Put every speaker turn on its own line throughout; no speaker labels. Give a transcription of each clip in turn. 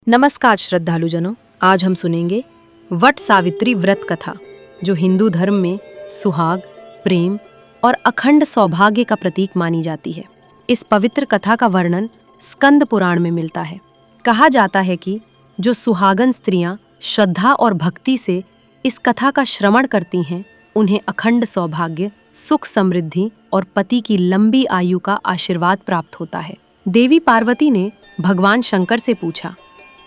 नमस्कार श्रद्धालुजनों, आज हम सुनेंगे वट सावित्री व्रत कथा, जो हिंदू धर्म में सुहाग, प्रेम और अखंड सौभाग्य का प्रतीक मानी जाती है। इस पवित्र कथा का वर्णन स्कंद पुराण में मिलता है। कहा जाता है कि जो सुहागन स्त्रियां श्रद्धा और भक्ति से इस कथा का श्रवण करती हैं, उन्हें अखंड सौभाग्य, सुख, समृद्धि और पति की लंबी आयु का आशीर्वाद प्राप्त होता है। देवी पार्वती ने भगवान शंकर से पूछा,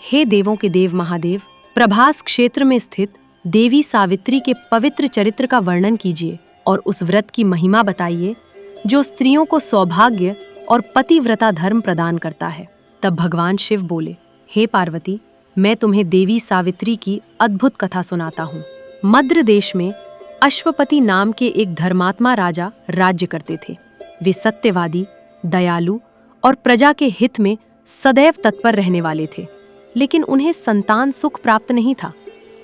हे देवों के देव महादेव, प्रभास क्षेत्र में स्थित देवी सावित्री के पवित्र चरित्र का वर्णन कीजिए और उस व्रत की महिमा बताइए जो स्त्रियों को सौभाग्य और पतिव्रता धर्म प्रदान करता है। तब भगवान शिव बोले, हे पार्वती, मैं तुम्हें देवी सावित्री की अद्भुत कथा सुनाता हूँ। मद्र देश में अश्वपति नाम के एक धर्मात्मा राजा राज्य करते थे। वे सत्यवादी, दयालु और प्रजा के हित में सदैव तत्पर रहने वाले थे, लेकिन उन्हें संतान सुख प्राप्त नहीं था।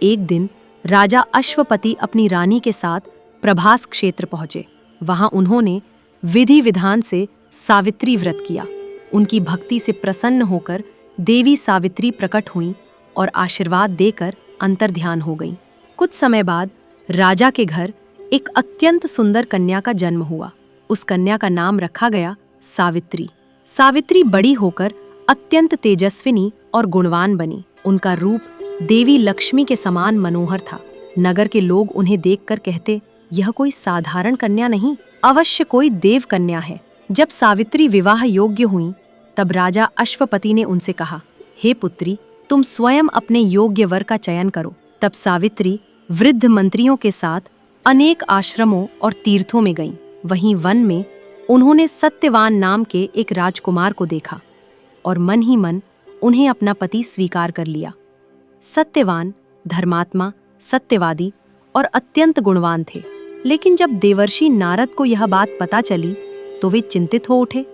एक दिन राजा अश्वपति अपनी रानी के साथ प्रभास क्षेत्र पहुंचे। वहां उन्होंने विधि विधान से सावित्री व्रत किया। उनकी भक्ति से प्रसन्न होकर देवी सावित्री प्रकट हुईं और आशीर्वाद देकर अंतर्ध्यान हो गईं। कुछ समय बाद राजा के घर एक अत्यंत सुंदर कन्या का जन्म हुआ। उस कन्या का नाम रखा गया सावित्री। सावित्री बड़ी होकर अत्यंत तेजस्विनी और गुणवान बनी। उनका रूप देवी लक्ष्मी के समान मनोहर था। नगर के लोग उन्हें देखकर कहते, यह कोई साधारण कन्या नहीं, अवश्य कोई देव कन्या है। जब सावित्री विवाह योग्य हुई, तब राजा अश्वपति ने उनसे कहा, हे पुत्री, तुम स्वयं अपने योग्य वर का चयन करो। तब सावित्री वृद्ध मंत्रियों के साथ अनेक आश्रमों और तीर्थों में गईं। वहीं वन में उन्होंने सत्यवान नाम के एक राजकुमार को देखा और मन ही मन उन्हें अपना पति स्वीकार कर लिया। सत्यवान, धर्मात्मा, सत्यवादी और अत्यंत गुणवान थे। लेकिन जब देवर्षि नारद को यह बात पता चली तो वे चिंतित हो उठे।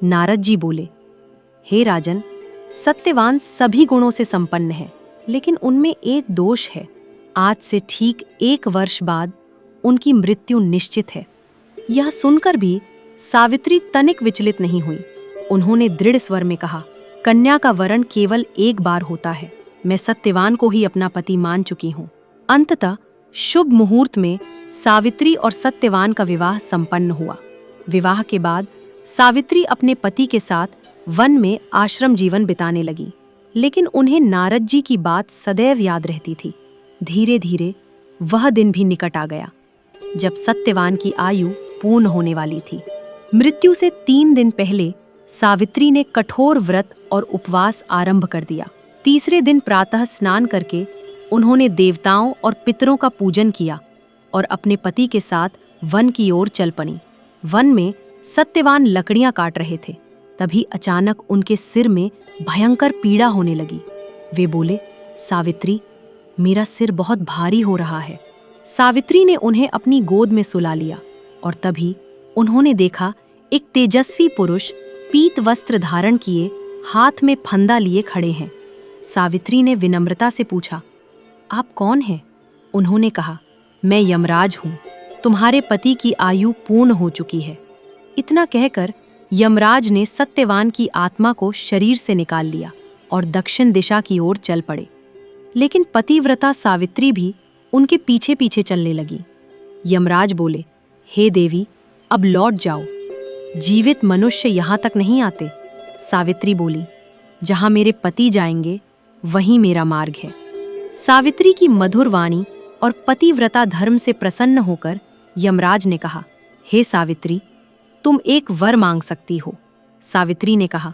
नारद जी बोले, हे राजन, सत्यवान सभी गुणों से संपन्न है, लेकिन उनमें एक दोष है। आज से ठीक 1 वर्ष बाद उनकी मृत्यु निश्चित है। यह सुनकर भी सावित्री तनिक विचलित नहीं हुई। उन्होंने दृढ़ स्वर में कहा, कन्या का वरण केवल एक बार होता है। मैं सत्यवान को ही अपना पति मान चुकी हूँ। अंततः शुभ मुहूर्त में सावित्री और सत्यवान का विवाह संपन्न हुआ। विवाह के बाद सावित्री अपने पति के साथ वन में आश्रम जीवन बिताने लगी, लेकिन उन्हें नारद जी की बात सदैव याद रहती थी। धीरे धीरे वह दिन भी निकट आ गया जब सत्यवान की आयु पूर्ण होने वाली थी। मृत्यु से 3 दिन पहले सावित्री ने कठोर व्रत और उपवास आरंभ कर दिया। तीसरे दिन प्रातः स्नान करके उन्होंने देवताओं और पितरों का पूजन किया और अपने पति के साथ वन की ओर चल पड़ी। वन में सत्यवान लकड़ियां काट रहे थे। तभी अचानक उनके सिर में भयंकर पीड़ा होने लगी। वे बोले, सावित्री, मेरा सिर बहुत भारी हो रहा है। सावित्री ने उन्हें अपनी गोद में सुला लिया और तभी उन्होंने देखा एक तेजस्वी पुरुष पीत वस्त्र धारण किए, हाथ में फंदा लिए खड़े हैं। सावित्री ने विनम्रता से पूछा, आप कौन हैं? उन्होंने कहा, मैं यमराज हूँ। तुम्हारे पति की आयु पूर्ण हो चुकी है। इतना कहकर यमराज ने सत्यवान की आत्मा को शरीर से निकाल लिया और दक्षिण दिशा की ओर चल पड़े। लेकिन पतिव्रता सावित्री भी उनके पीछे पीछे चलने लगी। यमराज बोले, हे देवी, अब लौट जाओ। जीवित मनुष्य यहाँ तक नहीं आते। सावित्री बोली, जहाँ मेरे पति जाएंगे वहीं मेरा मार्ग है। सावित्री की मधुर वाणी और पतिव्रता धर्म से प्रसन्न होकर यमराज ने कहा, हे सावित्री, तुम एक वर मांग सकती हो। सावित्री ने कहा,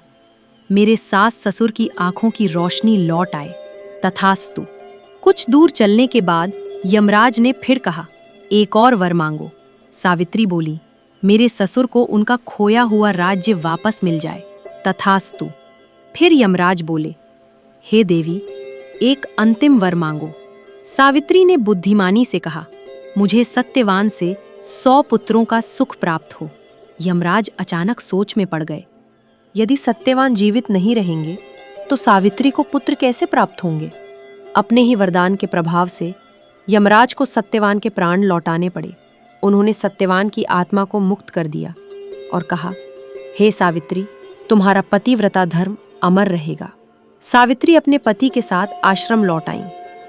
मेरे सास ससुर की आंखों की रोशनी लौट आए। तथास्तु। कुछ दूर चलने के बाद यमराज ने फिर कहा, एक और वर मांगो। सावित्री बोली, मेरे ससुर को उनका खोया हुआ राज्य वापस मिल जाए। तथास्तु। फिर यमराज बोले, हे देवी, एक अंतिम वर मांगो। सावित्री ने बुद्धिमानी से कहा, मुझे सत्यवान से 100 पुत्रों का सुख प्राप्त हो। यमराज अचानक सोच में पड़ गए। यदि सत्यवान जीवित नहीं रहेंगे तो सावित्री को पुत्र कैसे प्राप्त होंगे? अपने ही वरदान के प्रभाव से यमराज को सत्यवान के प्राण लौटाने पड़े। उन्होंने सत्यवान की आत्मा को मुक्त कर दिया और कहा, हे सावित्री, तुम्हारा पतिव्रता धर्म अमर रहेगा। सावित्री अपने पति के साथ आश्रम लौट आईं।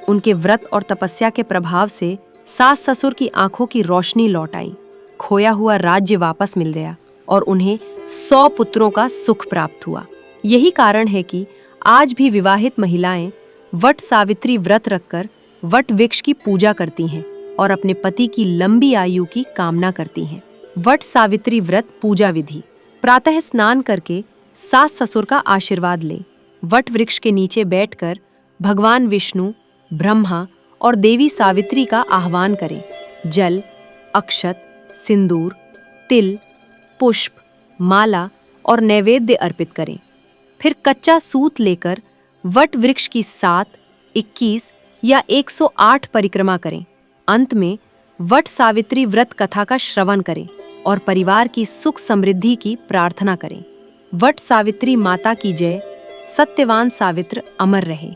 उनके व्रत और तपस्या के प्रभाव से सास ससुर की आंखों की रोशनी लौट आई। खोया हुआ राज्य वापस मिल गया और उन्हें 100 पुत्रों का सुख प्राप्त हुआ। यही कारण है कि आज भी विवाहित महिलाएं वट सावित्री व्रत रखकर वट वृक्ष की पूजा करती हैं और अपने पति की लंबी आयु की कामना करती हैं। वट सावित्री व्रत पूजा विधि: प्रातः स्नान करके सास ससुर का आशीर्वाद लें। वट वृक्ष के नीचे बैठकर भगवान विष्णु, ब्रह्मा और देवी सावित्री का आह्वान करें। जल, अक्षत, सिंदूर, तिल, पुष्प, माला और नैवेद्य अर्पित करें। फिर कच्चा सूत लेकर वट वृक्ष की 7, 21 या 108 परिक्रमा करें। अंत में वट सावित्री व्रत कथा का श्रवण करें और परिवार की सुख समृद्धि की प्रार्थना करें। वट सावित्री माता की जय। सत्यवान सावित्र अमर रहे।